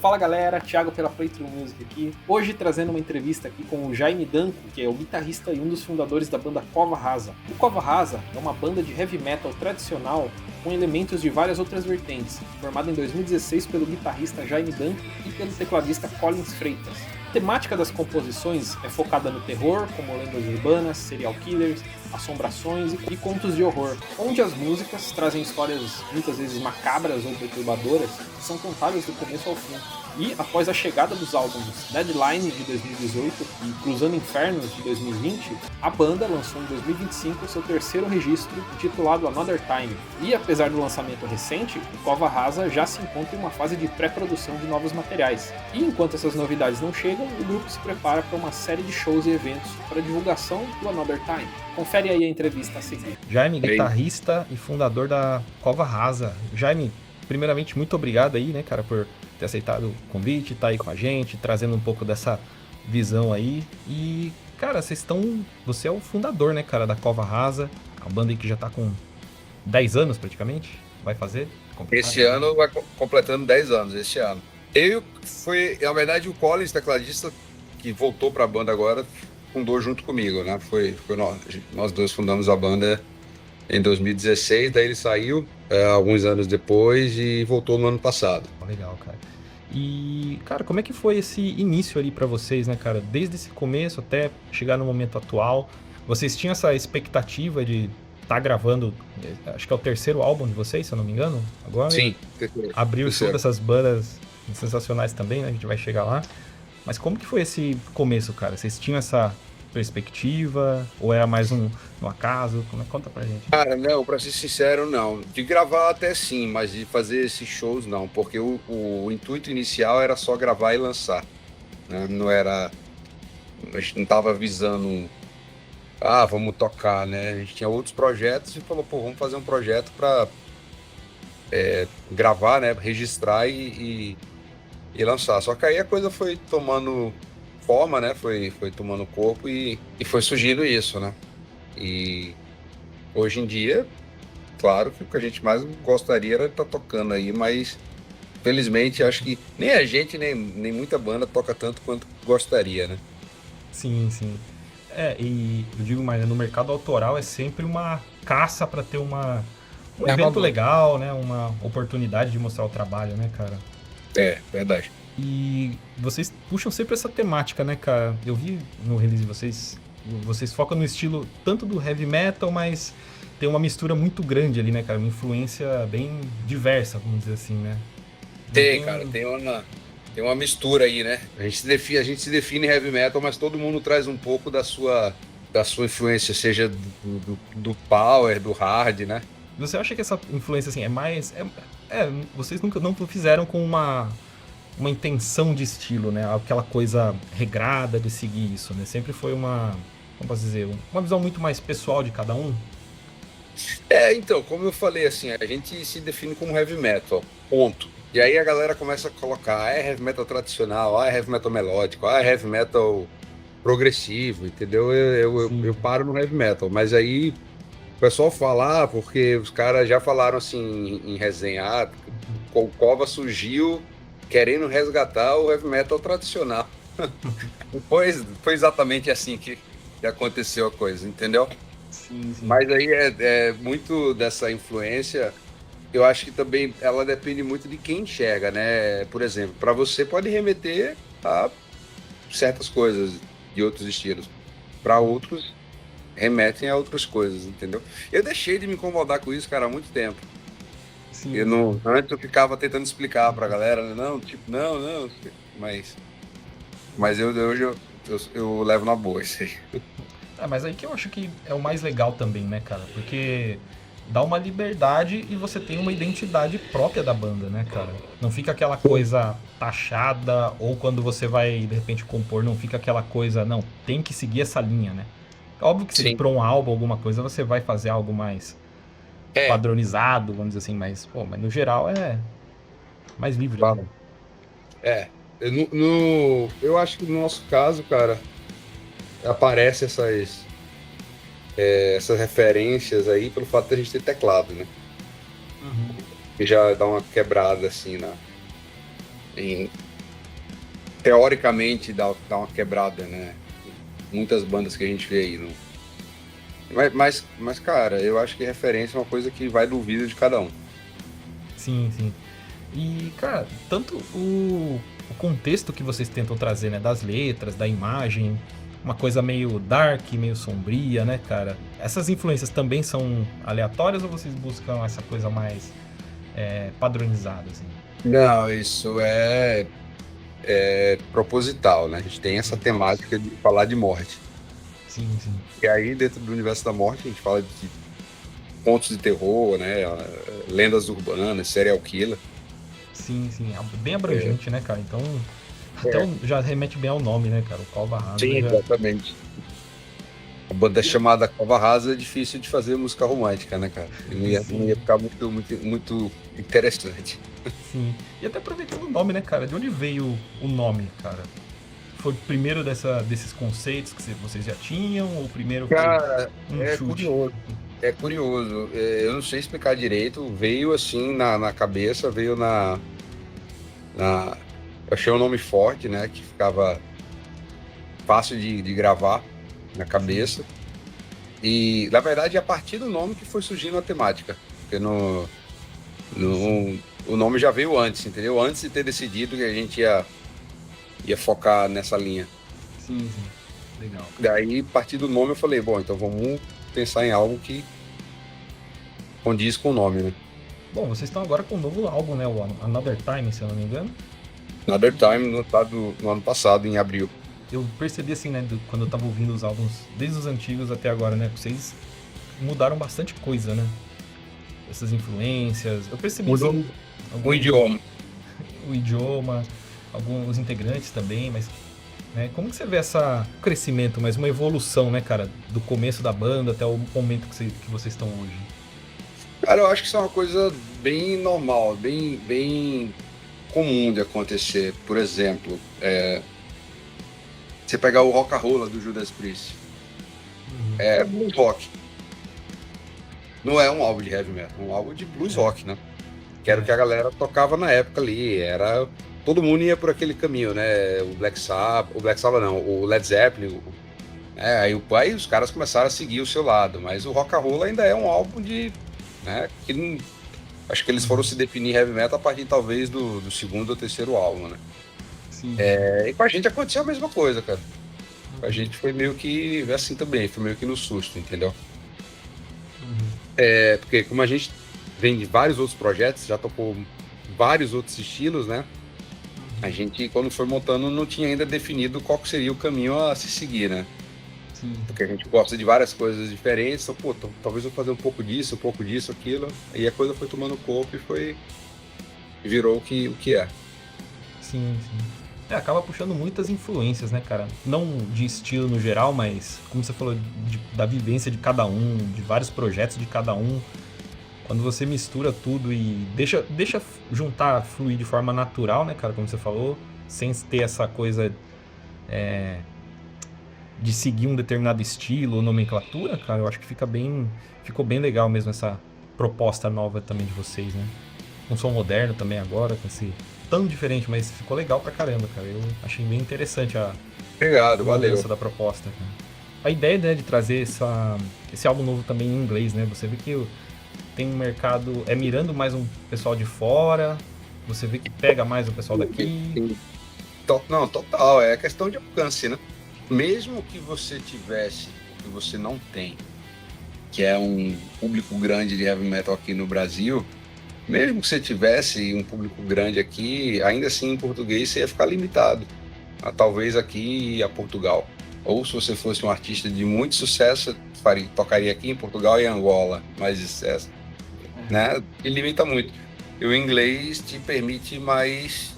Fala galera, Thiago pela Playthrough Music aqui. Hoje trazendo uma entrevista aqui com o Jaime Danco, que é o guitarrista e um dos fundadores da banda Cova Rasa. O Cova Rasa é uma banda de heavy metal tradicional com elementos de várias outras vertentes, formada em 2016 pelo guitarrista Jaime Danco e pelo tecladista Collins Freitas. A temática das composições é focada no terror, como lendas urbanas, serial killers, assombrações e contos de horror, onde as músicas trazem histórias muitas vezes macabras ou perturbadoras que são contadas do começo ao fim. E após a chegada dos álbuns Deadline de 2018 e Cruzando Infernos de 2020, a banda lançou em 2025 seu terceiro registro, intitulado Another Time. E apesar do lançamento recente, o Cova Rasa já se encontra em uma fase de pré-produção de novos materiais. E enquanto essas novidades não chegam, o grupo se prepara para uma série de shows e eventos para a divulgação do Another Time. Confere aí a entrevista a seguir. Jaime, guitarrista e fundador da Cova Rasa. Jaime, primeiramente, muito obrigado aí, né, cara, por ter aceitado o convite, tá aí com a gente, trazendo um pouco dessa visão aí. E, cara, você é o fundador, né, cara, da Cova Rasa, a banda aí que já tá com 10 anos praticamente, vai fazer? Esse ano vai completando 10 anos, este ano. Na verdade, o Collins, tecladista, que voltou pra banda agora, fundou junto comigo, né? Nós dois fundamos a banda em 2016, daí ele saiu alguns anos depois e voltou no ano passado. Legal, cara. E, cara, como é que foi esse início ali pra vocês, né, cara? Desde esse começo até chegar no momento atual, vocês tinham essa expectativa de estar gravando, acho que é o terceiro álbum de vocês, se eu não me engano, agora? Sim. Abriu show dessas bandas sensacionais também, né? A gente vai chegar lá. Mas como que foi esse começo, cara? Vocês tinham essa perspectiva? Ou era mais um acaso? Conta pra gente. Cara, não, pra ser sincero, não. De gravar até sim, mas de fazer esses shows, não. Porque o intuito inicial era só gravar e lançar, né? Não era... A gente não tava visando... vamos tocar, né? A gente tinha outros projetos e falou, vamos fazer um projeto pra gravar, né? Registrar e lançar. Só que aí a coisa foi tomando forma, né? Foi tomando corpo e foi surgindo isso, né? E hoje em dia, claro que o que a gente mais gostaria era estar tocando aí, mas felizmente acho que nem a gente, nem muita banda toca tanto quanto gostaria, né? Sim, sim. E eu digo, mas no mercado autoral é sempre uma caça para ter um evento legal, né? Uma oportunidade de mostrar o trabalho, né, cara? É, verdade. E vocês puxam sempre essa temática, né, cara? Eu vi no release de vocês focam no estilo tanto do heavy metal, mas tem uma mistura muito grande ali, né, cara? Uma influência bem diversa, vamos dizer assim, né? Cara, tem uma mistura aí, né? A gente se define heavy metal, mas todo mundo traz um pouco da sua influência, seja do power, do hard, né? Você acha que essa influência, assim, é mais... vocês nunca não fizeram com uma intenção de estilo, né? Aquela coisa regrada de seguir isso, né? Sempre foi como posso dizer, uma visão muito mais pessoal de cada um. Então, como eu falei, assim, a gente se define como heavy metal, ponto. E aí a galera começa a colocar, é heavy metal tradicional, é heavy metal melódico, é heavy metal progressivo, entendeu? Eu paro no heavy metal, mas aí o pessoal fala, porque os caras já falaram assim em resenhar, o Cova surgiu querendo resgatar o heavy metal tradicional. Foi exatamente assim que aconteceu a coisa, entendeu? Sim. Mas aí é muito dessa influência, eu acho que também ela depende muito de quem enxerga, né? Por exemplo, para você pode remeter a certas coisas de outros estilos. Para outros, remetem a outras coisas, entendeu? Eu deixei de me incomodar com isso, cara, há muito tempo. Sim. Antes eu ficava tentando explicar pra galera, não, mas hoje eu levo na boa isso aí. Mas aí que eu acho que é o mais legal também, né, cara? Porque dá uma liberdade e você tem uma identidade própria da banda, né, cara? Não fica aquela coisa taxada, ou quando você vai, de repente, compor, não fica aquela coisa, não, tem que seguir essa linha, né? Óbvio que se para um álbum, alguma coisa, você vai fazer algo mais padronizado, vamos dizer assim, mas no geral é mais livre. Né? Eu acho que no nosso caso, cara, aparece essas referências aí pelo fato de a gente ter teclado, né? E já dá uma quebrada assim teoricamente dá uma quebrada, né? Muitas bandas que a gente vê aí. Não... Mas, cara, eu acho que referência é uma coisa que vai do ouvido de cada um. Sim, sim. E, cara, tanto o contexto que vocês tentam trazer, né? Das letras, da imagem, uma coisa meio dark, meio sombria, né, cara? Essas influências também são aleatórias ou vocês buscam essa coisa mais padronizada, assim? Não, isso é proposital, né? A gente tem essa temática de falar de morte. Sim, sim. E aí, dentro do universo da morte, a gente fala de contos de terror, né? Lendas urbanas, serial killer. Sim, sim. Bem abrangente, né, cara? Então, É. já remete bem ao nome, né, cara? O Cova Rasa Sim, já... exatamente. A banda chamada Cova Rasa é difícil de fazer música romântica, né, cara? Não ia Sim, ficar muito interessante. sim. E até aproveitando o nome, né, cara? De onde veio o nome, cara? Foi o primeiro desses conceitos que vocês já tinham? Ou o primeiro foi Cara, um é chute? curioso. É curioso. Eu não sei explicar direito. Veio assim na cabeça, veio na. Eu achei um nome forte, né? Que ficava fácil de gravar na Sim, cabeça. E, na verdade, é a partir do nome que foi surgindo a temática. Porque sim, o nome já veio antes, entendeu? Antes de ter decidido que a gente ia focar nessa linha. sim, sim. Legal. Daí, a partir do nome, eu falei, bom, então vamos pensar em algo que condiz com o nome, né? Bom, vocês estão agora com um novo álbum, né? O Another Time, se eu não me engano. Another Time, lançado no ano passado, em abril. Eu percebi assim, né, quando eu tava ouvindo os álbuns, desde os antigos até agora, né? Vocês mudaram bastante coisa, né? Essas influências. Eu percebi Mudou assim, o algum, idioma. o idioma, alguns integrantes também, mas né, como que você vê o crescimento, mas uma evolução, né, cara, do começo da banda até o momento que vocês estão hoje? Cara, eu acho que isso é uma coisa bem normal, bem comum de acontecer. Por exemplo, você pegar o Rock-a-Rola do Judas Priest. Uhum. É blues rock. Não é um álbum de heavy metal, é um álbum de blues rock, né? Que era o que a galera tocava na época ali. Todo mundo ia por aquele caminho, né? O Black Sabbath não, o Led Zeppelin. Aí os caras começaram a seguir o seu lado. Mas o Rock-a-Rola ainda é um álbum de... Né, que não, acho que eles foram se definir heavy metal a partir talvez do segundo ou terceiro álbum, né? Sim. E com a gente aconteceu a mesma coisa, cara. Com a gente foi meio que assim também, foi meio que no susto, entendeu? Uhum. Porque como a gente vem de vários outros projetos, já tocou vários outros estilos, né? A gente, quando foi montando, não tinha ainda definido qual que seria o caminho a se seguir, né? Sim. Porque a gente gosta de várias coisas diferentes, então, pô, talvez eu fazer um pouco disso, aquilo. E a coisa foi tomando corpo e virou o que é. Sim, sim. Acaba puxando muitas influências, né, cara? Não de estilo no geral, mas como você falou, da vivência de cada um, de vários projetos de cada um. Quando você mistura tudo e deixa juntar, fluir de forma natural, né, cara, como você falou, sem ter essa coisa de seguir um determinado estilo ou nomenclatura, cara, eu acho que ficou bem legal mesmo essa proposta nova também de vocês, né? Um som moderno também agora, com esse tão diferente, mas ficou legal pra caramba, cara. Eu achei bem interessante a Obrigado, valeu. mudança da proposta, cara. A ideia, né, de trazer esse álbum novo também em inglês, né? Você vê que tem um mercado, mirando mais um pessoal de fora, você vê que pega mais o pessoal daqui. Não, total, é questão de alcance, né? Mesmo que você tivesse, o que você não tem, que é um público grande de heavy metal aqui no Brasil, mesmo que você tivesse um público grande aqui, ainda assim em português você ia ficar limitado a talvez aqui a Portugal. Ou se você fosse um artista de muito sucesso, tocaria aqui em Portugal e Angola, mais sucesso, né? E limita muito. E o inglês te permite mais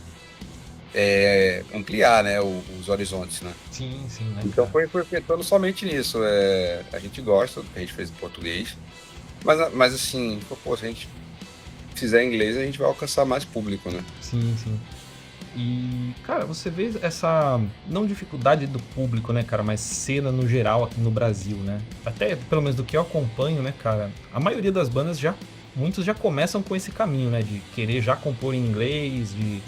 ampliar, né, os horizontes, né? Sim, sim, né? Então Cara? foi pensando somente nisso. A gente gosta do que a gente fez em português, mas assim, pô, se a gente fizer em inglês, a gente vai alcançar mais público, né? Sim, sim. E, cara, você vê essa, não dificuldade do público, né, cara, mas cena no geral aqui no Brasil, né? Até, pelo menos do que eu acompanho, né, cara, a maioria das bandas muitos já começam com esse caminho, né, de querer já compor em inglês, de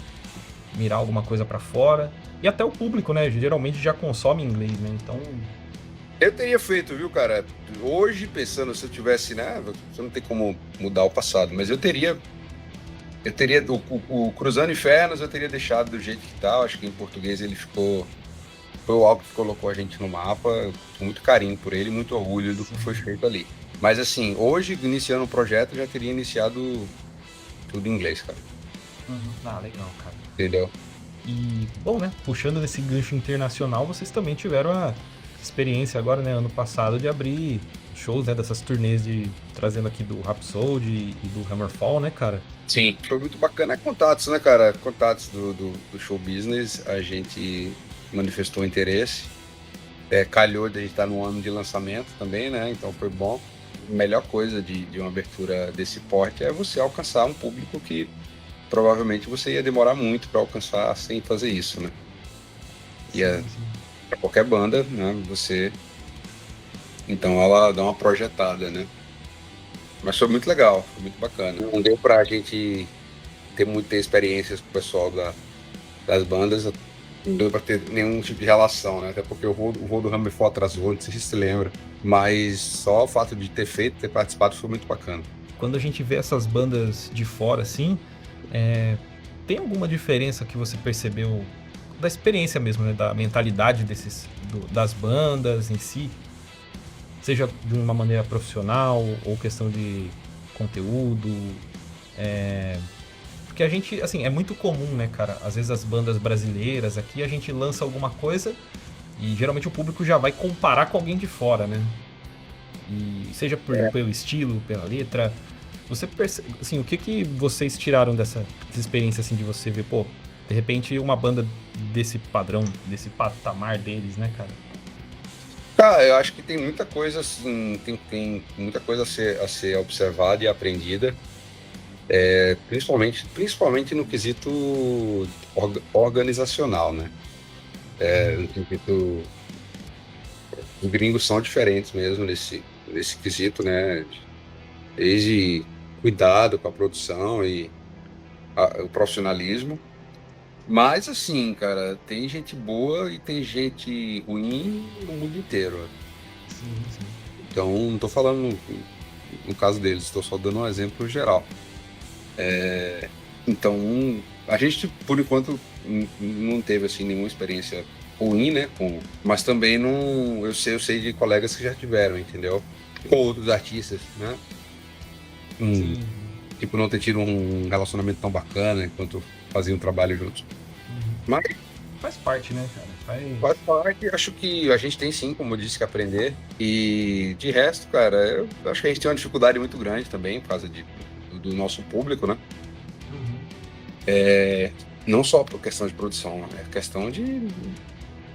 mirar alguma coisa pra fora. E até o público, né? Geralmente já consome inglês, né? Então, Eu teria feito, viu, cara? Hoje, pensando, se eu tivesse, né? Você não tem como mudar o passado, mas eu teria o Cruzando Infernos eu teria deixado do jeito que tá. Acho que em português ele ficou. Foi o álbum que colocou a gente no mapa, com muito carinho por ele, muito orgulho do que foi feito ali. Mas assim, hoje, iniciando o projeto, eu já teria iniciado tudo em inglês, cara. ah, legal, cara. Entendeu? E, bom, né? Puxando desse gancho internacional, vocês também tiveram a experiência agora, né? Ano passado, de abrir shows, né? Dessas turnês trazendo aqui do Rhapsody e do Hammerfall, né, cara? Sim. Foi muito bacana. Contatos, né, cara? Contatos do show business. A gente manifestou interesse. Calhou de estar no ano de lançamento também, né? Então foi bom. A melhor coisa de uma abertura desse porte é você alcançar um público que provavelmente você ia demorar muito para alcançar sem fazer isso, né? Para qualquer banda, né? Então ela dá uma projetada, né? Mas foi muito legal, foi muito bacana. Não deu pra gente ter muitas experiências com o pessoal das bandas, não deu pra ter nenhum tipo de relação, né? Até porque o voo do Hammerfall atrasou, não sei se você lembra. Mas só o fato de ter participado foi muito bacana. Quando a gente vê essas bandas de fora, assim, tem alguma diferença que você percebeu da experiência mesmo, né? Da mentalidade das bandas em si? Seja de uma maneira profissional ou questão de conteúdo. Porque a gente, assim, é muito comum, né, cara? Às vezes as bandas brasileiras aqui, a gente lança alguma coisa e geralmente o público já vai comparar com alguém de fora, né? E seja pelo estilo, pela letra. Você percebe, assim, o que vocês tiraram dessa experiência, assim, de você ver, pô, de repente uma banda desse padrão, desse patamar deles, né, cara? Cara, eu acho que tem muita coisa, assim, tem muita coisa a ser observada e aprendida, principalmente no quesito organizacional, né? No quesito, os gringos são diferentes mesmo nesse quesito, né? Desde cuidado com a produção e o profissionalismo. Mas assim, cara, tem gente boa e tem gente ruim no mundo inteiro. Sim. Então, não tô falando no caso deles, estou só dando um exemplo geral. Então, a gente, por enquanto, não teve assim nenhuma experiência ruim, né? Mas também não. Eu sei de colegas que já tiveram, entendeu? Com outros artistas, né? Tipo, não ter tido um relacionamento tão bacana enquanto faziam um trabalho juntos. Mas faz parte, né, cara? faz parte. Acho que a gente tem sim, como eu disse, que aprender. E de resto, cara, eu acho que a gente tem uma dificuldade muito grande também por causa do nosso público, né? Não só por questão de produção, é questão de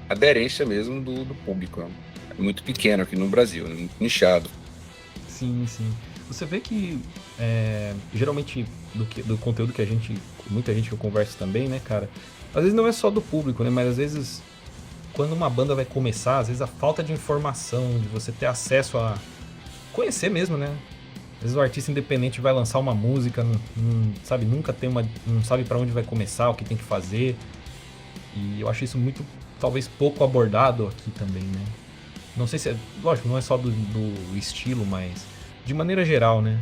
aderência mesmo do público. É muito pequeno aqui no Brasil, é muito nichado. Sim. Você vê que geralmente do conteúdo que muita gente que eu converso também, né, cara? Às vezes não é só do público, né? Mas às vezes quando uma banda vai começar, às vezes a falta de informação, de você ter acesso a conhecer mesmo, né? Às vezes o artista independente vai lançar uma música, não sabe, não sabe pra onde vai começar, o que tem que fazer. E eu acho isso muito, talvez, pouco abordado aqui também, né? Não sei se lógico, não é só do estilo, mas de maneira geral, né?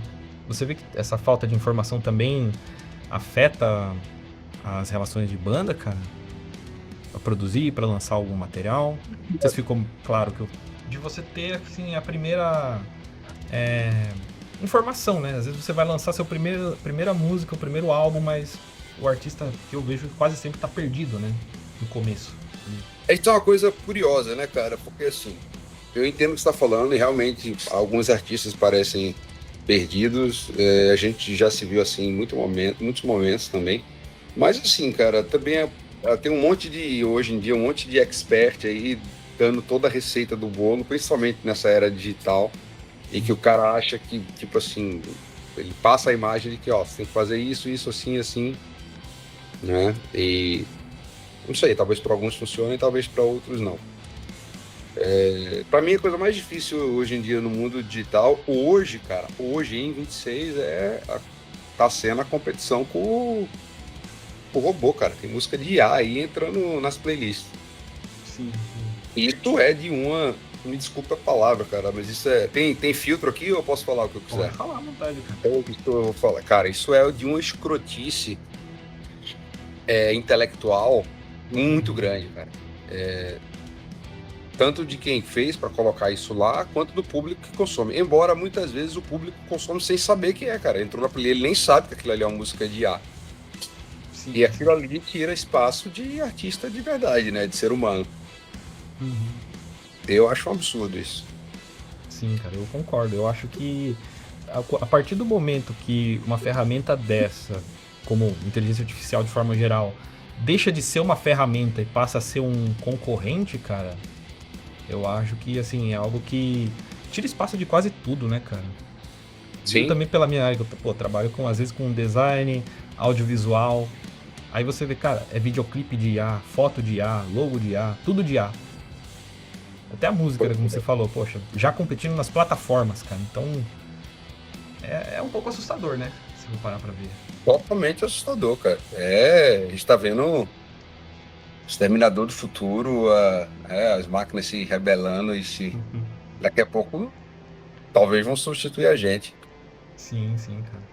Você vê que essa falta de informação também afeta as relações de banda, cara? Pra produzir, pra lançar algum material. Não sei se ficou claro de você ter, assim, a primeira informação, né? Às vezes você vai lançar sua primeira música, o primeiro álbum, mas o artista que eu vejo quase sempre tá perdido, né? No começo. Isso é uma coisa curiosa, né, cara? Porque assim, eu entendo o que você está falando e realmente alguns artistas parecem perdidos. A gente já se viu assim em muitos momentos também. Mas assim, cara, também tem hoje em dia, um monte de expert aí dando toda a receita do bolo, principalmente nessa era digital, e que o cara acha que, tipo assim, ele passa a imagem de que, ó, você tem que fazer isso, assim, né? E não sei, talvez para alguns funcione, talvez para outros não. Para mim, a coisa mais difícil hoje em dia no mundo digital, hoje em 26, tá sendo a competição com tipo robô, cara. Tem música de IA aí entrando nas playlists. Sim, sim. Isso é de uma. Me desculpa a palavra, cara, mas isso é. Tem filtro aqui ou eu posso falar o que eu quiser? Pode falar à vontade, cara. Então, isso eu vou falar. Cara, isso é de uma escrotice intelectual muito grande, cara. Tanto de quem fez para colocar isso lá, quanto do público que consome. Embora muitas vezes o público consome sem saber que é, cara. Entrou na playlist, ele nem sabe que aquilo ali é uma música de IA. Sim. E aquilo ali tira espaço de artista de verdade, né? De ser humano. Uhum. Eu acho um absurdo isso. Sim, cara, eu concordo. Eu acho que a partir do momento que uma ferramenta dessa, como inteligência artificial de forma geral, deixa de ser uma ferramenta e passa a ser um concorrente, cara, eu acho que, assim, é algo que tira espaço de quase tudo, né, cara? Sim. Eu também pela minha área, que eu trabalho às vezes com design, audiovisual. Aí você vê, cara, é videoclipe de IA, foto de IA, logo de IA, tudo de IA. Até a música, como você falou, poxa, já competindo nas plataformas, cara. Então, é um pouco assustador, né? Se eu parar pra ver. Totalmente assustador, cara. A gente tá vendo o Exterminador do Futuro, as máquinas se rebelando daqui a pouco talvez vão substituir a gente Sim, cara.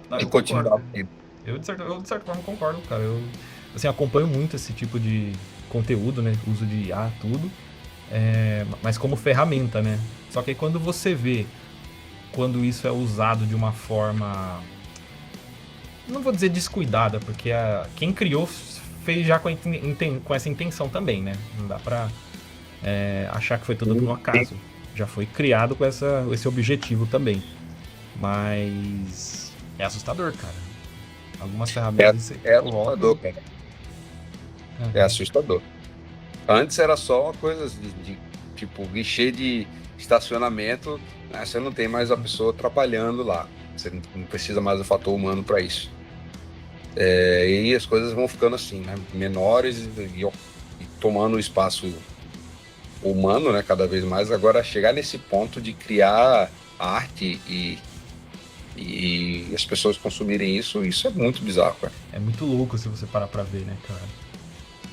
Não, e eu concordo. continuar aqui. Eu, de certa forma, concordo, cara. Eu, assim, acompanho muito esse tipo de conteúdo, né? Uso de IA, tudo. Mas como ferramenta, né? Só que aí quando você vê quando isso é usado de uma forma, não vou dizer descuidada, porque quem criou fez já com essa intenção também, né? Não dá pra achar que foi tudo no acaso. Já foi criado com esse objetivo também. Mas é assustador, cara. Algumas ferramentas É assustador, cara. É assustador. Antes era só uma coisa de tipo guichê de estacionamento, né? Você não tem mais a pessoa atrapalhando lá. Você não precisa mais do fator humano para isso. E as coisas vão ficando assim, né? Menores e tomando o espaço humano, né? Cada vez mais. Agora, chegar nesse ponto de criar arte e as pessoas consumirem isso é muito bizarro, cara. É muito louco se você parar pra ver, né, cara?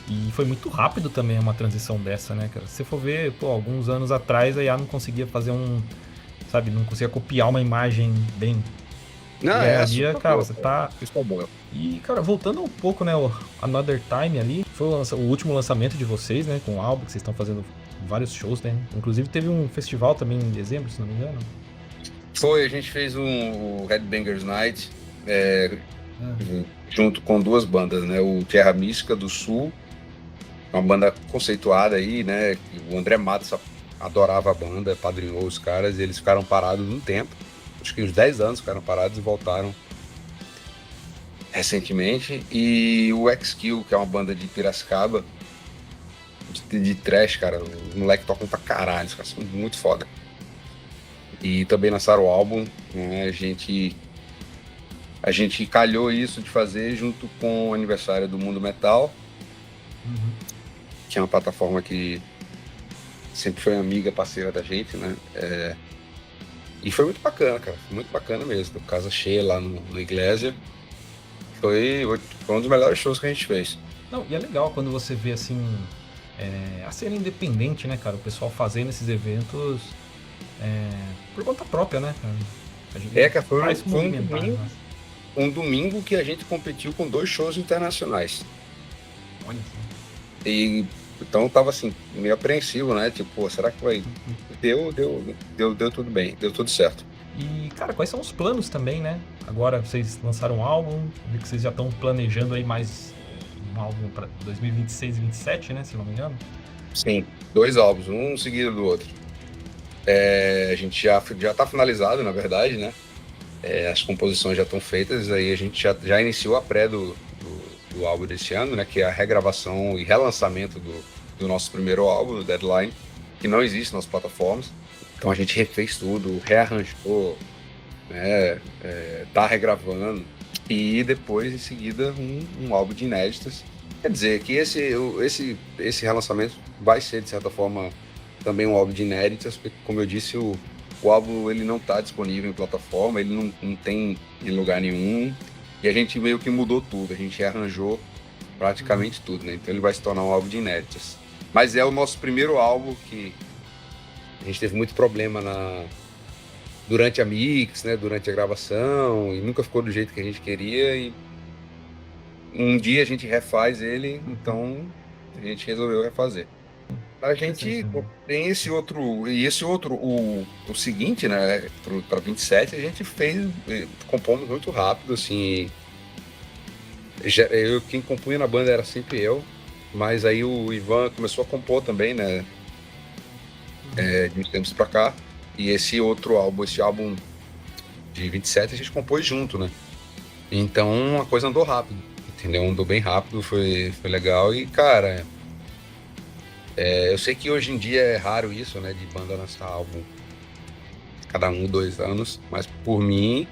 E foi muito rápido também uma transição dessa, né, cara? Se você for ver, alguns anos atrás a IA não conseguia fazer não conseguia copiar uma imagem bem. Não, e aí, dia, cara, você tá... Isso é bom. E, cara, voltando um pouco, né, o Another Time ali, foi o último lançamento de vocês, né, com o álbum, que vocês estão fazendo vários shows, né? Inclusive teve um festival também em dezembro, se não me engano. Foi, a gente fez o Headbangers Night junto com duas bandas, né? O Terra Mística do Sul, uma banda conceituada aí, né? O André Matos adorava a banda, padrinhou os caras e eles ficaram parados um tempo. Acho que uns 10 anos ficaram parados e voltaram recentemente. E o X-Kill, que é uma banda de Piracicaba, de trash, cara. Os moleques tocam pra caralho, os caras são muito foda. E também lançaram o álbum, né? A gente calhou isso de fazer junto com o aniversário do Mundo Metal, que é uma plataforma que sempre foi amiga, parceira da gente, né? E foi muito bacana, cara, foi muito bacana mesmo. Casa cheia lá no Iglesia. Foi um dos melhores shows que a gente fez. Não, e é legal quando você vê, assim, a cena independente, né, cara? O pessoal fazendo esses eventos por conta própria, né, cara? A gente foi um domingo que a gente competiu com 2 shows internacionais. Olha só. E então tava assim, meio apreensivo, né? Tipo, será que vai. Deu tudo bem, deu tudo certo. E, cara, quais são os planos também, né? Agora vocês lançaram um álbum, vi que vocês já estão planejando aí mais um álbum para 2026 e 2027, né? Se não me engano. Sim, 2 álbuns, um seguido do outro. A gente já tá finalizado, na verdade, né? As composições já estão feitas, aí a gente já iniciou a pré do álbum desse ano, né? Que é a regravação e relançamento do nosso primeiro álbum, do Deadline, que não existe nas plataformas. Então a gente refez tudo, rearranjou, né? Tá regravando. E depois, em seguida, um álbum de inéditas. Quer dizer que esse relançamento vai ser, de certa forma, também um álbum de inéditas, porque, como eu disse, o álbum ele não está disponível em plataforma, ele não tem em lugar nenhum, e a gente meio que mudou tudo, a gente arranjou praticamente tudo, né? Então ele vai se tornar um álbum de inéditas. Mas é o nosso primeiro álbum que a gente teve muito problema durante a mix, né? Durante a gravação, e nunca ficou do jeito que a gente queria, e um dia a gente refaz ele, então a gente resolveu refazer. A gente tem esse outro, o seguinte, né, para 27, a gente compomos muito rápido, assim. Quem compunha na banda era sempre eu, mas aí o Ivan começou a compor também, né, de uns tempos pra cá, e esse álbum de 27 a gente compôs junto, né, então a coisa andou rápido, entendeu, andou bem rápido, foi legal, e cara, eu sei que hoje em dia é raro isso, né, de banda lançar álbum cada 2 anos, mas por mim,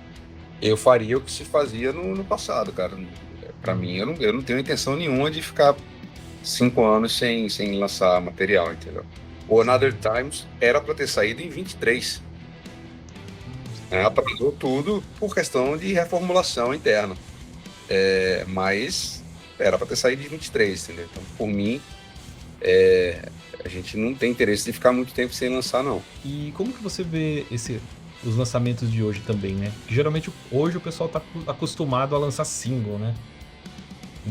eu faria o que se fazia no passado, cara. Pra mim, eu não tenho intenção nenhuma de ficar 5 anos sem lançar material, entendeu? O Another Times era pra ter saído em 23. Atrasou tudo por questão de reformulação interna. Mas era pra ter saído em 23, entendeu? Então, por mim, a gente não tem interesse de ficar muito tempo sem lançar, não. E como que você vê os lançamentos de hoje também, né? Que geralmente hoje o pessoal tá acostumado a lançar single, né?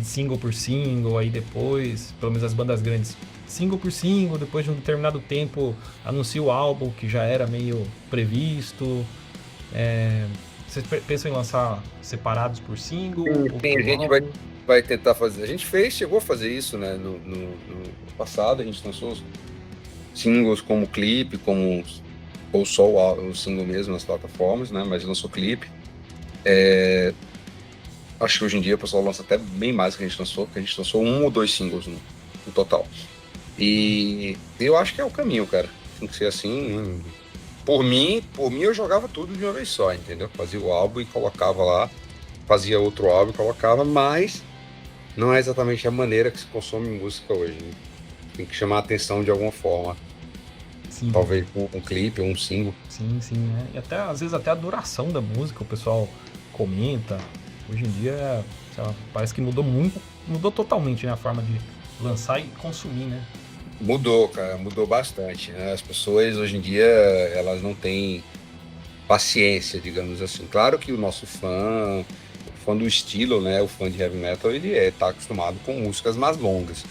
Single por single, aí depois, pelo menos as bandas grandes, single por single, depois de um determinado tempo anuncia o álbum, que já era meio previsto. Vocês pensam em lançar separados por single? Sim, a gente vai tentar fazer. A gente chegou a fazer isso, né? No passado, a gente lançou os singles como clipe, ou só o single mesmo nas plataformas, né? Mas lançou clipe. Acho que hoje em dia o pessoal lança até bem mais do que a gente lançou, porque a gente lançou 1 ou 2 singles no total. E eu acho que é o caminho, cara. Tem que ser assim. Por mim eu jogava tudo de uma vez só, entendeu? Fazia o álbum e colocava lá, fazia outro álbum e colocava, mas não é exatamente a maneira que se consome música hoje, né? Tem que chamar a atenção de alguma forma. Sim. Talvez um clipe ou um single. Sim, né? E até, às vezes até a duração da música, o pessoal comenta. Hoje em dia, sei lá, parece que mudou totalmente, né, a forma de lançar e consumir, né? Mudou, cara, mudou bastante, né? As pessoas hoje em dia, elas não têm paciência, digamos assim. Claro que o nosso o fã do estilo, né, o fã de heavy metal, ele tá acostumado com músicas mais longas.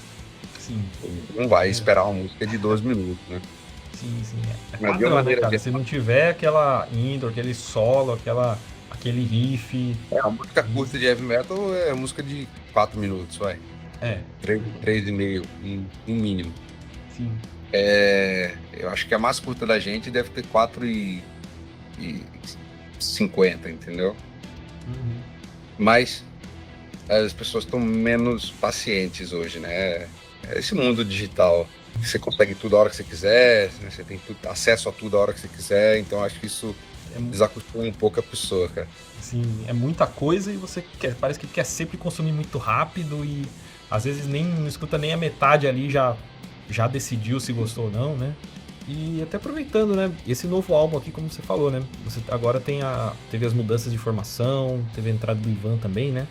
Sim. Ele não vai esperar uma música de 12 minutos, né? Sim. É padrão, né, cara? Se não tiver aquela intro, aquele solo, aquele riff... A música curta de heavy metal é música de 4 minutos, vai. 3,5, no mínimo. Sim. Eu acho que a mais curta da gente deve ter 4,50, entendeu? Uhum. Mas as pessoas estão menos pacientes hoje, né? Esse mundo digital, você consegue tudo a hora que você quiser, né? Você tem acesso a tudo a hora que você quiser, então acho que isso desacostuma um pouco a pessoa, cara. Sim, é muita coisa e você parece que quer sempre consumir muito rápido e às vezes não escuta nem a metade ali, já decidiu se gostou ou não, né? E até aproveitando, né? Esse novo álbum aqui, como você falou, né? Você agora teve as mudanças de formação, teve a entrada do Ivan também, né?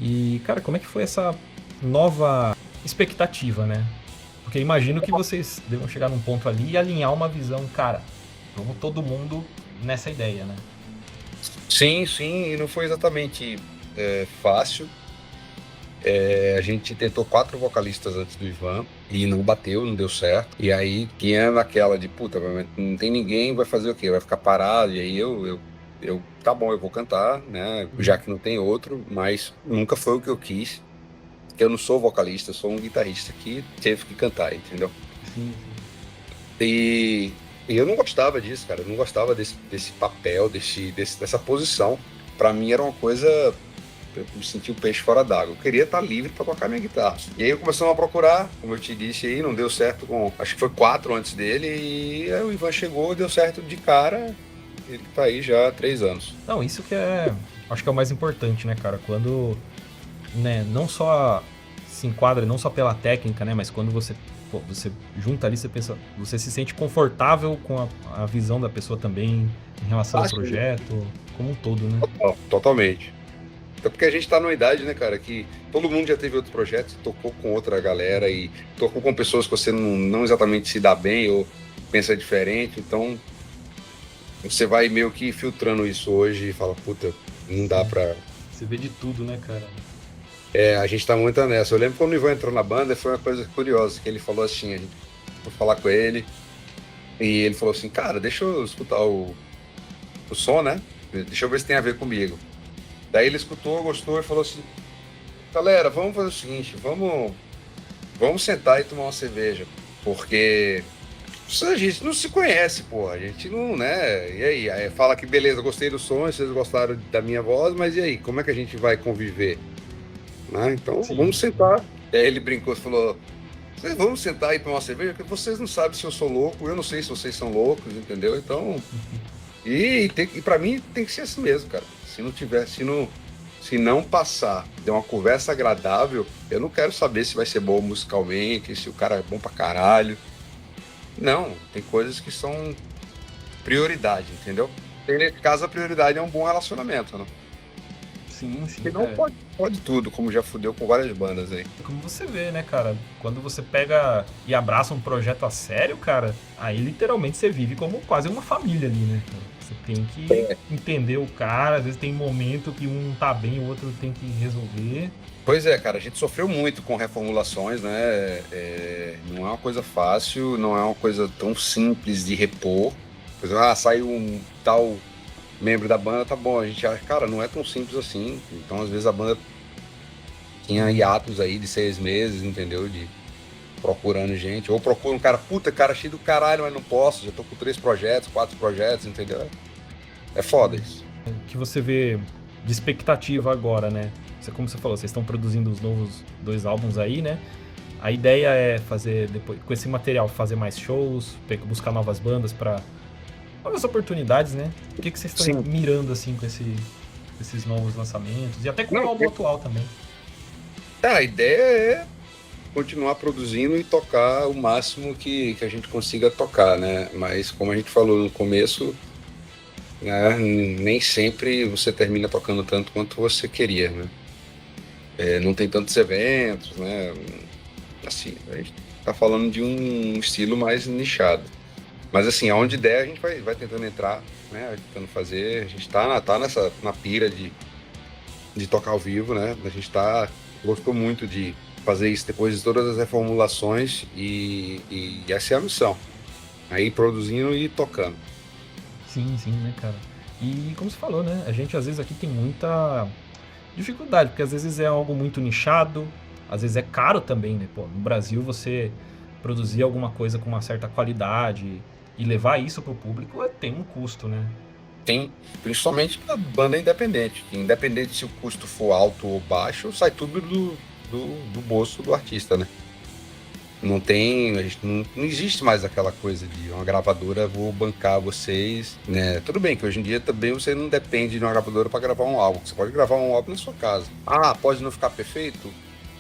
E, cara, como é que foi essa nova expectativa, né? Porque imagino que vocês devam chegar num ponto ali e alinhar uma visão, cara, vamos todo mundo nessa ideia, né? Sim, e não foi exatamente fácil. A gente tentou 4 vocalistas antes do Ivan e não bateu, não deu certo. E aí tinha naquela de, puta, não tem ninguém, vai fazer o quê? Vai ficar parado? E aí eu tá bom, eu vou cantar, né? Já que não tem outro, mas nunca foi o que eu quis. Porque eu não sou vocalista, eu sou um guitarrista que teve que cantar, entendeu? Sim. E eu não gostava disso, cara. Eu não gostava desse papel, dessa posição. Pra mim era uma coisa... Eu me senti o peixe fora d'água. Eu queria estar livre para tocar minha guitarra. E aí começamos a procurar, como eu te disse aí, não deu certo acho que foi 4 antes dele, e aí o Ivan chegou, deu certo de cara. Ele tá aí já há 3 anos. Não, isso que acho que é o mais importante, né, cara? Quando, né, não só se enquadra, não só pela técnica, né, mas quando você junta ali, você se sente confortável com a visão da pessoa também, em relação ao projeto, como um todo, né? Totalmente. Até porque a gente tá numa idade, né, cara, que todo mundo já teve outros projetos, tocou com outra galera e tocou com pessoas que você não exatamente se dá bem ou pensa diferente, então você vai meio que filtrando isso hoje e fala, puta, não dá pra... Você vê de tudo, né, cara? A gente tá muito nessa. Eu lembro quando o Ivan entrou na banda, foi uma coisa curiosa, que ele falou assim, a gente foi falar com ele, e ele falou assim, cara, deixa eu escutar o som, né? Deixa eu ver se tem a ver comigo. Daí ele escutou, gostou e falou assim, galera, vamos fazer o seguinte, vamos sentar e tomar uma cerveja, porque a gente não se conhece, porra, a gente não, né? E aí fala que beleza, gostei do som, vocês gostaram da minha voz, mas e aí, como é que a gente vai conviver? Né? Então, Sim. Vamos sentar. Aí ele brincou e falou, vamos sentar e tomar uma cerveja, porque vocês não sabem se eu sou louco, eu não sei se vocês são loucos, entendeu? Então, e pra mim tem que ser assim mesmo, cara. Se não passar de uma conversa agradável, eu não quero saber se vai ser bom musicalmente, se o cara é bom pra caralho. Não, tem coisas que são prioridade, entendeu? Nesse caso, a prioridade é um bom relacionamento, né? Sim. Porque não pode tudo, como já fudeu com várias bandas aí. Como você vê, né, cara? Quando você pega e abraça um projeto a sério, cara, aí literalmente você vive como quase uma família ali, né, cara? Você tem que entender o cara, às vezes tem momento que um tá bem, o outro tem que resolver. Pois é, cara, a gente sofreu muito com reformulações, né? Não é uma coisa fácil, não é uma coisa tão simples de repor. Por exemplo, saiu um tal membro da banda, tá bom, a gente acha, cara, não é tão simples assim. Então, às vezes, a banda tinha hiatos aí de 6 meses, entendeu? De procurando gente. Ou procura um cara, puta, cara, cheio do caralho, mas não posso, já tô com 3 projetos, 4 projetos, entendeu? É foda isso. O que você vê de expectativa agora, né? Como você falou, vocês estão produzindo os novos 2 álbuns aí, né? A ideia é fazer, depois, com esse material, fazer mais shows, buscar novas bandas para novas oportunidades, né? O que vocês estão mirando, assim, com esses novos lançamentos? E até com o álbum atual também. A ideia é continuar produzindo e tocar o máximo que a gente consiga tocar, né? Mas, como a gente falou no começo, né, nem sempre você termina tocando tanto quanto você queria, né? Não tem tantos eventos, né? Assim, a gente tá falando de um estilo mais nichado. Mas assim, aonde der, a gente vai tentando entrar, né? Tentando fazer. A gente tá na pira de tocar ao vivo, né? A gente gostou muito de fazer isso depois de todas as reformulações e essa é a missão. Aí produzindo e tocando. Sim, né, cara? E como você falou, né? A gente às vezes aqui tem muita dificuldade, porque às vezes é algo muito nichado, às vezes é caro também, né? Pô, no Brasil você produzir alguma coisa com uma certa qualidade e levar isso pro público tem um custo, né? Tem, principalmente a banda independente. Independente se o custo for alto ou baixo, sai tudo do bolso do artista, né? Não existe mais aquela coisa de uma gravadora, vou bancar vocês, né? Tudo bem que hoje em dia também você não depende de uma gravadora para gravar um álbum. Você pode gravar um álbum na sua casa. Pode não ficar perfeito?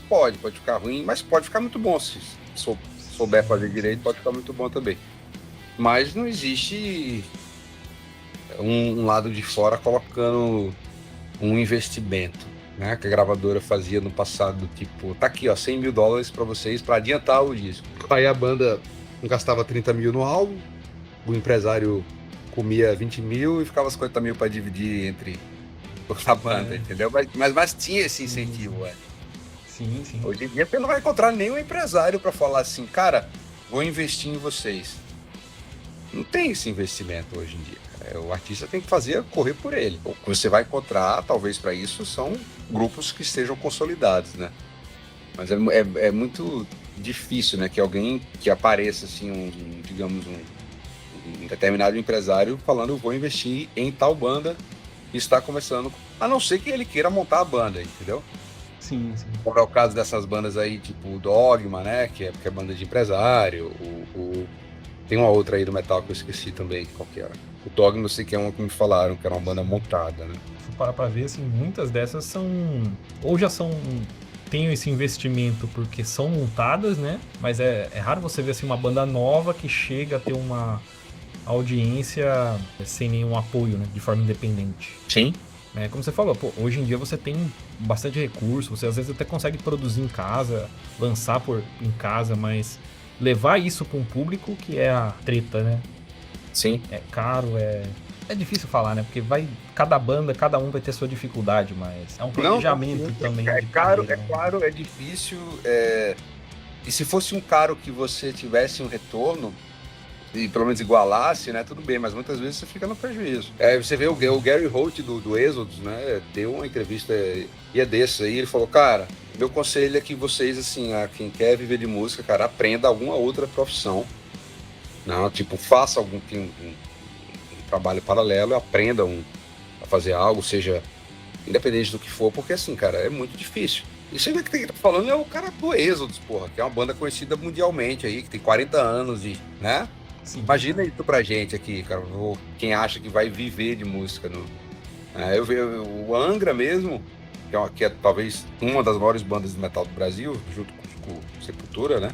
Pode ficar ruim, mas pode ficar muito bom. Se souber fazer direito, pode ficar muito bom também. Mas não existe um lado de fora colocando um investimento, né, que a gravadora fazia no passado, tipo, tá aqui, ó, $100 mil para vocês para adiantar o disco. Aí a banda gastava 30 mil no álbum, o empresário comia 20 mil e ficava 50 mil para dividir entre a banda, entendeu? Mas tinha esse incentivo, Sim. Hoje em dia você não vai encontrar nenhum empresário para falar assim, cara, vou investir em vocês. Não tem esse investimento hoje em dia. O artista tem que correr por ele. O que você vai encontrar, talvez para isso, são grupos que estejam consolidados, né? Mas é muito difícil, né, que alguém que apareça, assim, digamos, um determinado empresário falando, eu vou investir em tal banda e está começando, a não ser que ele queira montar a banda, entendeu? Sim. Como é o caso dessas bandas aí, tipo o Dogma, né, que é banda de empresário, tem uma outra aí do metal que eu esqueci também, qual que era. O Dogma, não sei que é uma que me falaram, que era uma banda montada, né? Se parar pra ver, assim, muitas dessas são... Ou já tem esse investimento porque são montadas, né? Mas é raro você ver, assim, uma banda nova que chega a ter uma audiência sem nenhum apoio, né? De forma independente. Sim. Como você falou, pô, hoje em dia você tem bastante recurso, você às vezes até consegue produzir em casa, lançar em casa, mas levar isso para um público que é a treta, né? Sim. É caro, é difícil falar, né? Porque cada banda, cada um vai ter sua dificuldade, mas é um planejamento também. É de caro, carreira, é né? claro, é difícil. E se fosse um caro que você tivesse um retorno, e pelo menos igualasse, né, tudo bem, mas muitas vezes você fica no prejuízo. Você vê o Gary Holt do Exodus, né, deu uma entrevista e é desse aí, ele falou, cara, meu conselho é que vocês, assim, quem quer viver de música, cara, aprenda alguma outra profissão, não, tipo, faça um trabalho paralelo, aprenda a fazer algo, seja independente do que for, porque assim, cara, é muito difícil. Isso aí que tá falando é o cara do Exodus, porra, que é uma banda conhecida mundialmente aí, que tem 40 anos, né? Sim. Imagina isso pra gente aqui, cara. Quem acha que vai viver de música. Eu vejo o Angra mesmo, que é talvez uma das maiores bandas de metal do Brasil, junto com o Sepultura, né?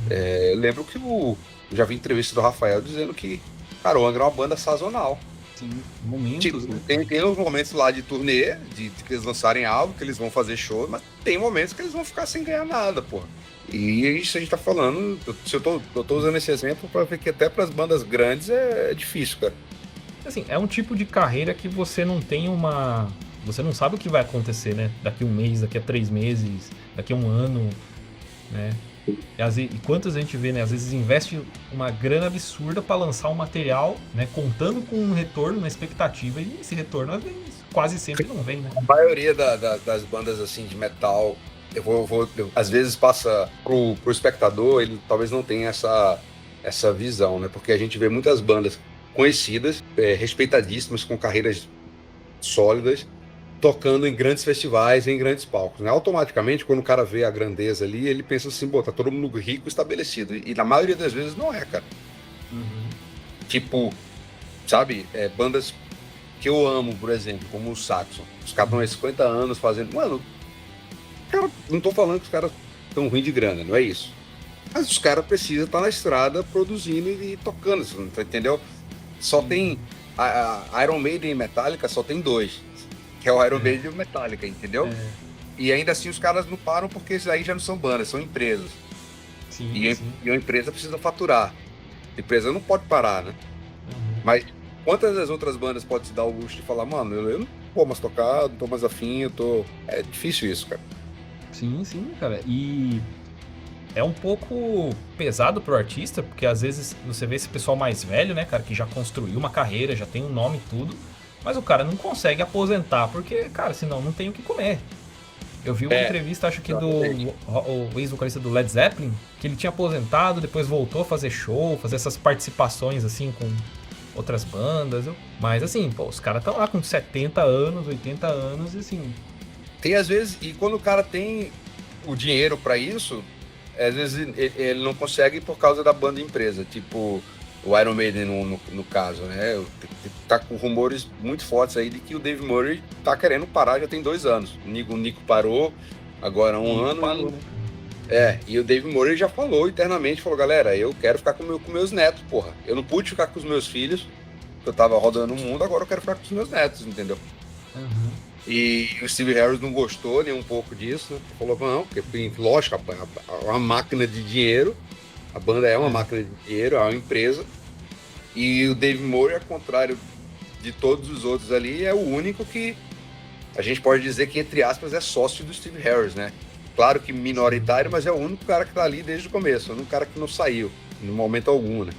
Eu lembro que eu já vi entrevista do Rafael dizendo que, cara, o Angra é uma banda sazonal. Sim, momentos, né? Tem uns momentos lá de turnê, de que eles lançarem algo, que eles vão fazer show, mas tem momentos que eles vão ficar sem ganhar nada, porra. E isso a gente tá falando, eu tô usando esse exemplo para ver que até para as bandas grandes é difícil, cara. Assim, é um tipo de carreira que você não tem você não sabe o que vai acontecer, né? Daqui 1 mês, daqui a 3 meses, daqui a 1 ano, né? E quantas a gente vê, né? Às vezes investe uma grana absurda para lançar um material, né? Contando com um retorno, uma expectativa, e esse retorno às vezes, quase sempre não vem, né? A maioria das bandas assim de metal, às vezes passa pro espectador, ele talvez não tenha essa visão, né? Porque a gente vê muitas bandas conhecidas, respeitadíssimas, com carreiras sólidas, tocando em grandes festivais, em grandes palcos, né? Automaticamente, quando o cara vê a grandeza ali, ele pensa assim, tá todo mundo rico estabelecido. E na maioria das vezes não é, cara. Tipo, sabe, bandas que eu amo, por exemplo, como o Saxon. Os caras estão há 50 anos fazendo... Mano, cara, não tô falando que os caras estão ruins de grana, não é isso. Mas os caras precisam estar na estrada produzindo e tocando, entendeu? Só tem... A Iron Maiden e Metallica só tem 2. Que é o Iron Maiden e o Metallica, entendeu? E ainda assim os caras não param porque isso aí já não são bandas, são empresas. Sim, e a empresa precisa faturar. A empresa não pode parar, né? Mas quantas das outras bandas podem se dar o luxo de falar, mano, eu não vou mais tocar, não tô mais afim, É difícil isso, cara. Sim, cara. E é um pouco pesado pro artista, porque às vezes você vê esse pessoal mais velho, né, cara, que já construiu uma carreira, já tem um nome e tudo, mas o cara não consegue aposentar, porque, cara, senão não tem o que comer. Eu vi uma entrevista, acho que do ex-vocalista do Led Zeppelin, que ele tinha aposentado, depois voltou a fazer show, fazer essas participações, assim, com outras bandas. Mas, assim, pô, os caras estão lá com 70 anos, 80 anos, e assim... Tem, às vezes, e quando o cara tem o dinheiro pra isso, às vezes ele não consegue por causa da banda empresa, tipo... O Iron Maiden, no caso, né? Tá com rumores muito fortes aí de que o Dave Murray tá querendo parar já tem 2 anos. O Nico parou, agora há 1 ano. Parou, né? E o Dave Murray já falou internamente, falou, galera, eu quero ficar com meus netos, porra. Eu não pude ficar com os meus filhos, porque eu tava rodando o mundo, agora eu quero ficar com os meus netos, entendeu? E o Steve Harris não gostou nem um pouco disso, né? Falou, não, porque, lógico, é uma máquina de dinheiro. A banda é uma máquina de dinheiro, é uma empresa. E o Dave Murray, ao contrário de todos os outros ali, é o único que a gente pode dizer que, entre aspas, é sócio do Steve Harris, né? Claro que minoritário, mas é o único cara que tá ali desde o começo, o único cara que não saiu, no momento algum, né?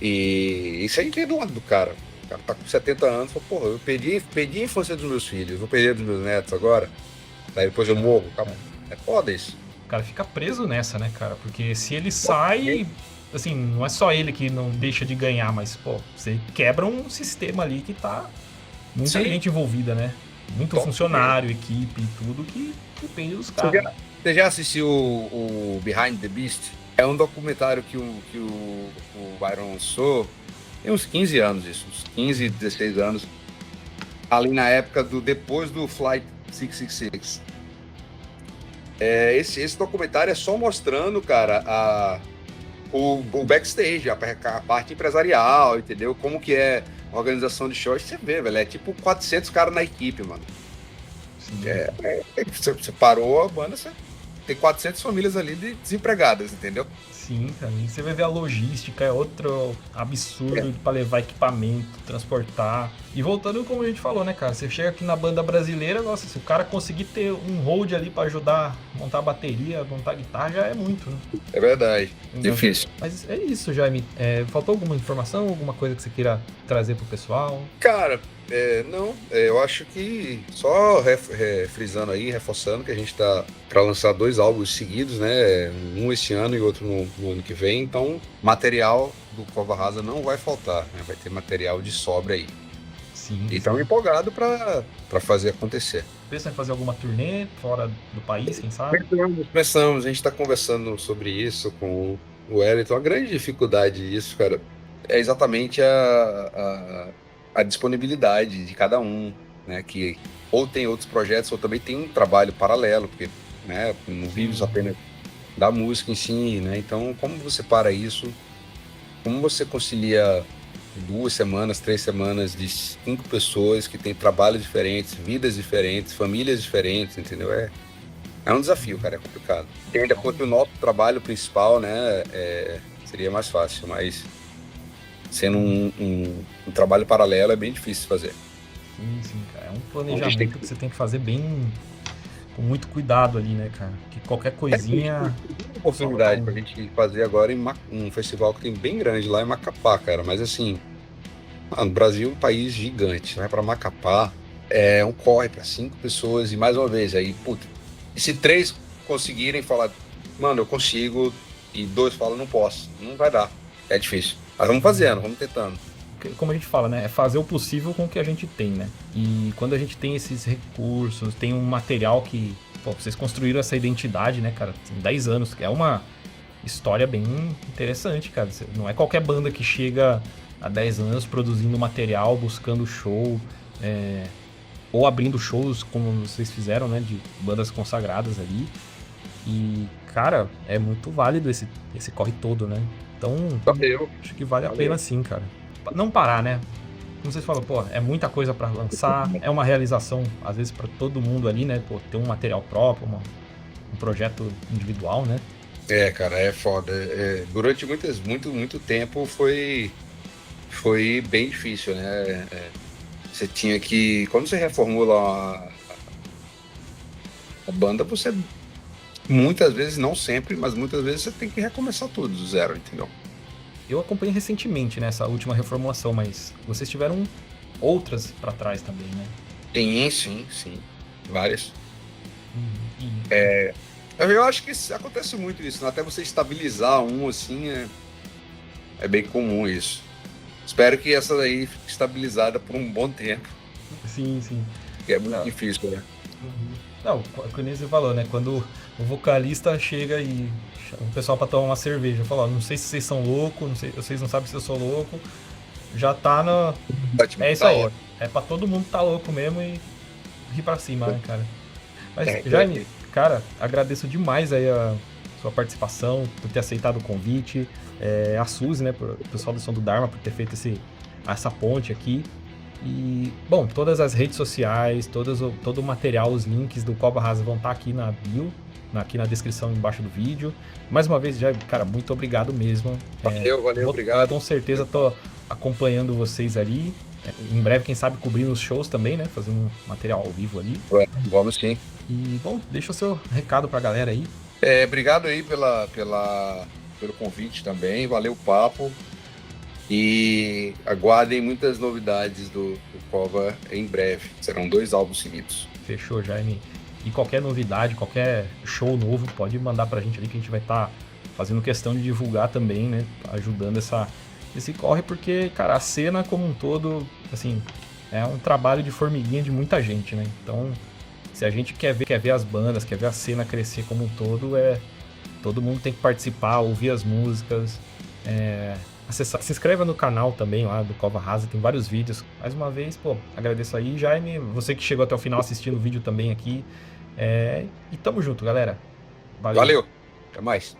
E isso aí tem do lado do cara. O cara tá com 70 anos, fala, porra, eu perdi a infância dos meus filhos, vou perder dos meus netos agora, daí depois eu morro. É foda isso. O cara fica preso nessa, né, cara? Porque se ele sai, assim, não é só ele que não deixa de ganhar, mas, pô, você quebra um sistema ali que tá muita gente envolvida, né? Muito funcionário, equipe e tudo que depende dos caras. Você já assistiu o Behind the Beast? É um documentário que o Byron lançou, tem uns 15 anos isso, uns 15, 16 anos, ali na época depois do Flight 666. Esse documentário é só mostrando, cara, o backstage, a parte empresarial, entendeu? Como que é organização de shows, você vê, velho, é tipo 400 caras na equipe, mano. Sim. Você parou a banda, você tem 400 famílias ali desempregadas, entendeu? Sim, cara. E você vai ver a logística, é outro absurdo pra levar equipamento, transportar. E voltando como a gente falou, né, cara? Você chega aqui na banda brasileira, nossa, se o cara conseguir ter um hold ali pra ajudar a montar a bateria, montar a guitarra, já é muito, né? É verdade. Entendeu? Difícil. Mas é isso, Jaime. Faltou alguma informação, alguma coisa que você queira trazer pro pessoal? Cara, não, eu acho que só frisando aí, reforçando que a gente tá para lançar 2 álbuns seguidos, né? Um esse ano e outro no ano que vem. Então, material do Cova Rasa não vai faltar, né? Vai ter material de sobra aí. Sim. E estamos empolgados para fazer acontecer. Pensa em fazer alguma turnê fora do país, quem sabe? Pensamos, a gente está conversando sobre isso com o Wellington. A grande dificuldade disso, cara, é exatamente a disponibilidade de cada um, né? Que ou tem outros projetos ou também tem um trabalho paralelo, porque, né, não vive apenas da música em si, né? Então, como você para isso? Como você concilia 2 semanas, 3 semanas de 5 pessoas que têm trabalhos diferentes, vidas diferentes, famílias diferentes, entendeu? É um desafio, cara, é complicado. E ainda fosse o nosso trabalho principal, né, seria mais fácil, mas sendo um trabalho paralelo é bem difícil de fazer. Sim, cara. É um planejamento que você tem que fazer bem, com muito cuidado ali, né, cara? Que qualquer coisinha... Tem oportunidade pra gente fazer agora em um festival que tem bem grande lá em Macapá, cara, mas assim, no Brasil é um país gigante, vai pra Macapá, é um corre pra 5 pessoas e mais uma vez, aí, puta, e se 3 conseguirem falar, mano, eu consigo, e 2 falam, não posso, não vai dar, é difícil. Mas vamos fazendo, vamos tentando. Como a gente fala, né? É fazer o possível com o que a gente tem, né? E quando a gente tem esses recursos, tem um material que... Pô, vocês construíram essa identidade, né, cara? Tem 10 anos, que é uma história bem interessante, cara. Não é qualquer banda que chega há 10 anos produzindo material, buscando show, ou abrindo shows, como vocês fizeram, né? De bandas consagradas ali. E, cara, é muito válido esse corre todo, né? Então, acho que vale a pena sim, cara. Não parar, né? Como vocês falam, pô, é muita coisa pra lançar, é uma realização, às vezes, pra todo mundo ali, né? Pô, ter um material próprio, um projeto individual, né? Cara, é foda. Durante muito tempo foi bem difícil, né? Você tinha que... Quando você reformula a banda, você... Muitas vezes, não sempre, mas muitas vezes você tem que recomeçar tudo do zero, entendeu? Eu acompanhei recentemente nessa última reformulação, mas vocês tiveram outras pra trás também, né? Sim. Várias. Eu acho que acontece muito isso, né? Até você estabilizar um, assim, é bem comum isso. Espero que essa daí fique estabilizada por um bom tempo. Sim. Que é muito difícil, né? Não, como você falou, né? Quando o vocalista chega e o pessoal pra tomar uma cerveja, fala, ó, não sei se vocês são loucos, vocês não sabem se eu sou louco, já tá na... É isso aí, é pra todo mundo tá louco mesmo e ir pra cima, né, cara? Mas, Jaime, cara, agradeço demais aí a sua participação, por ter aceitado o convite, a Suzy, né, o pessoal do Som do Dharma, por ter feito essa ponte aqui. E, bom, todas as redes sociais, todo o material, os links do Cova Rasa vão estar aqui na bio, aqui na descrição embaixo do vídeo. Mais uma vez, já, cara, muito obrigado mesmo. Valeu, obrigado. Com certeza tô acompanhando vocês ali. Em breve, quem sabe, cobrindo os shows também, né? Fazendo um material ao vivo ali. Vamos sim. E, bom, deixa o seu recado pra galera aí. Obrigado aí pelo convite também, valeu o papo. E aguardem muitas novidades do Cova em breve. Serão 2 álbuns seguidos. Fechou, Jaime. E qualquer novidade, qualquer show novo, pode mandar pra gente ali que a gente vai estar fazendo questão de divulgar também, né? Ajudando esse corre, porque, cara, a cena como um todo, assim, é um trabalho de formiguinha de muita gente, né? Então, se a gente quer ver as bandas, quer ver a cena crescer como um todo, todo mundo tem que participar, ouvir as músicas, se inscreva no canal também lá do Cova Rasa, tem vários vídeos. Mais uma vez, pô, agradeço aí, Jaime, você que chegou até o final assistindo o vídeo também aqui. E tamo junto, galera. Valeu. Até mais.